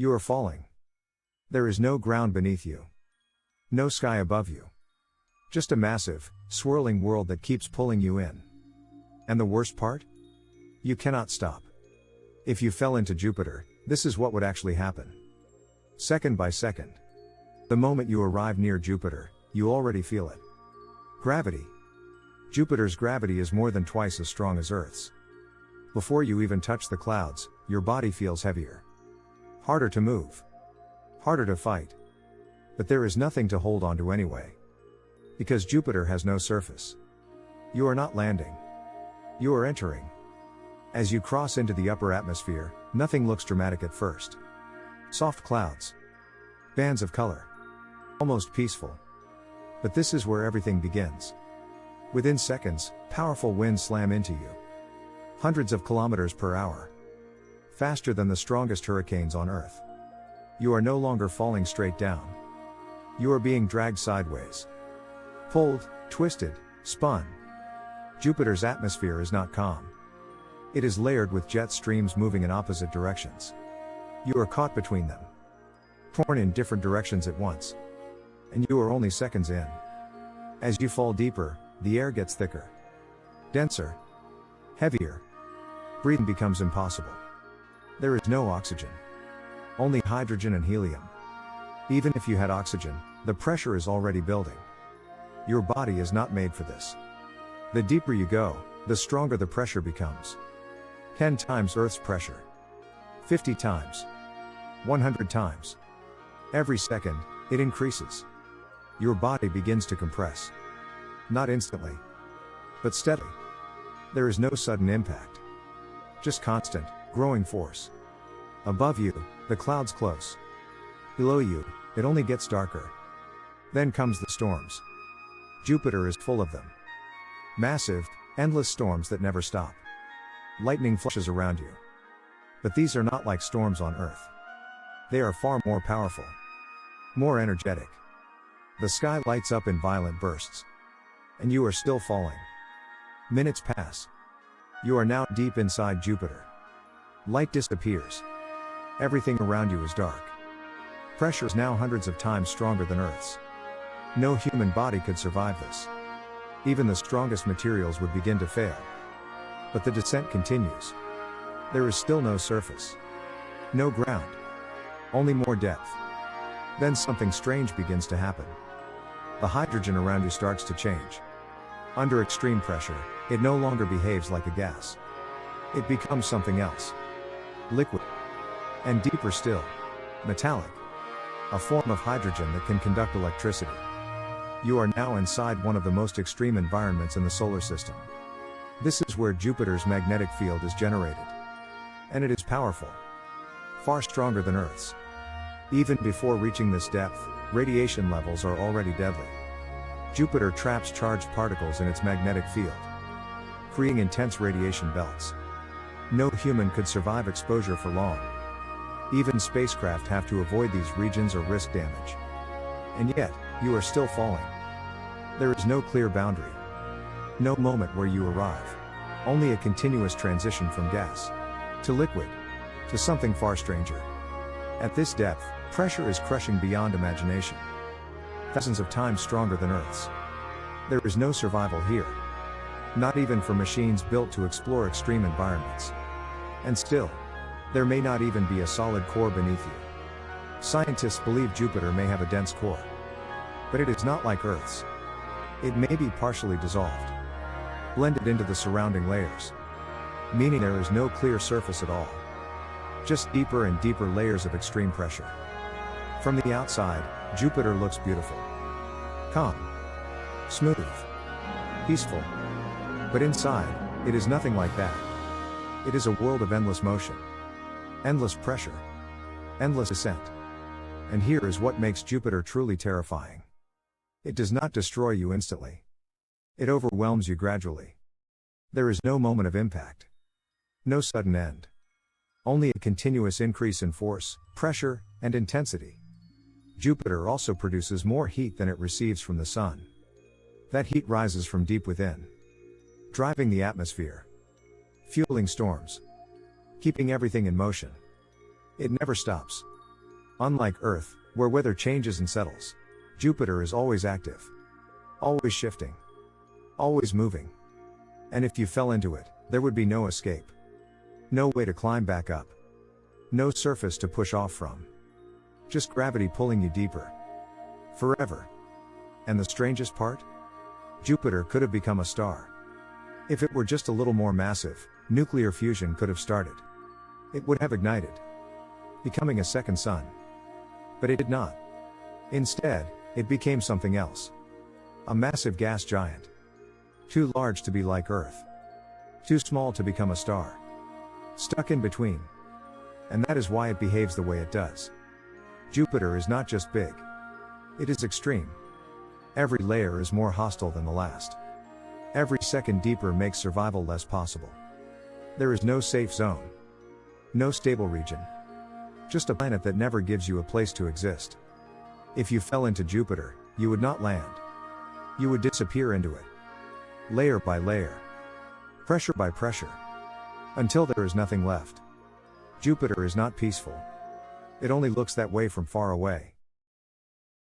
You are falling. There is no ground beneath you. No sky above you. Just a massive, swirling world that keeps pulling you in. And the worst part? You cannot stop. If you fell into Jupiter, this is what would actually happen. Second by second. The moment you arrive near Jupiter, you already feel it. Gravity. Jupiter's gravity is more than twice as strong as Earth's. Before you even touch the clouds, your body feels heavier. Harder to move. Harder to fight. But there is nothing to hold on to anyway. Because Jupiter has no surface. You are not landing. You are entering. As you cross into the upper atmosphere, nothing looks dramatic at first. Soft clouds. Bands of color. Almost peaceful. But this is where everything begins. Within seconds, powerful winds slam into you. Hundreds of kilometers per hour. Faster than the strongest hurricanes on Earth. You are no longer falling straight down. You are being dragged sideways. Pulled, twisted, spun. Jupiter's atmosphere is not calm. It is layered with jet streams moving in opposite directions. You are caught between them. Torn in different directions at once. And you are only seconds in. As you fall deeper, the air gets thicker. Denser. Heavier. Breathing becomes impossible. There is no oxygen. Only hydrogen and helium. Even if you had oxygen, the pressure is already building. Your body is not made for this. The deeper you go, the stronger the pressure becomes. 10 times Earth's pressure. 50 times. 100 times. Every second, it increases. Your body begins to compress. Not instantly. But steadily. There is no sudden impact. Just constant, growing force. Above you, the clouds close. Below you, it only gets darker. Then comes the storms. Jupiter is full of them. Massive, endless storms that never stop. Lightning flashes around you. But these are not like storms on Earth. They are far more powerful. More energetic. The sky lights up in violent bursts. And you are still falling. Minutes pass. You are now deep inside Jupiter. Light disappears. Everything around you is dark. Pressure is now hundreds of times stronger than Earth's. No human body could survive this. Even the strongest materials would begin to fail. But the descent continues. There is still no surface. No ground. Only more depth. Then something strange begins to happen. The hydrogen around you starts to change. Under extreme pressure, it no longer behaves like a gas. It becomes something else. Liquid. And deeper still. Metallic. A form of hydrogen that can conduct electricity. You are now inside one of the most extreme environments in the solar system. This is where Jupiter's magnetic field is generated. And it is powerful. Far stronger than Earth's. Even before reaching this depth, radiation levels are already deadly. Jupiter traps charged particles in its magnetic field, creating intense radiation belts. No human could survive exposure for long. Even spacecraft have to avoid these regions or risk damage. And yet, you are still falling. There is no clear boundary. No moment where you arrive. Only a continuous transition from gas to liquid to something far stranger. At this depth, pressure is crushing beyond imagination. Thousands of times stronger than Earth's. There is no survival here. Not even for machines built to explore extreme environments. And still, there may not even be a solid core beneath you. Scientists believe Jupiter may have a dense core. But it is not like Earth's. It may be partially dissolved. Blended into the surrounding layers. Meaning there is no clear surface at all. Just deeper and deeper layers of extreme pressure. From the outside, Jupiter looks beautiful. Calm. Smooth. Peaceful. But inside, it is nothing like that. It is a world of endless motion. Endless pressure. Endless ascent. And here is what makes Jupiter truly terrifying. It does not destroy you instantly. It overwhelms you gradually. There is no moment of impact. No sudden end. Only a continuous increase in force, pressure, and intensity. Jupiter also produces more heat than it receives from the Sun. That heat rises from deep within, driving the atmosphere, fueling storms, keeping everything in motion. It never stops. Unlike Earth, where weather changes and settles, Jupiter is always active. Always shifting. Always moving. And if you fell into it, there would be no escape. No way to climb back up. No surface to push off from. Just gravity pulling you deeper. Forever. And the strangest part? Jupiter could have become a star. If it were just a little more massive, nuclear fusion could have started. It would have ignited, becoming a second sun. But it did not. Instead, it became something else. A massive gas giant. Too large to be like Earth. Too small to become a star. Stuck in between. And that is why it behaves the way it does. Jupiter is not just big. It is extreme. Every layer is more hostile than the last. Every second deeper makes survival less possible. There is no safe zone. No stable region. Just a planet that never gives you a place to exist. If you fell into Jupiter, you would not land. You would disappear into it. Layer by layer. Pressure by pressure. Until there is nothing left. Jupiter is not peaceful. It only looks that way from far away.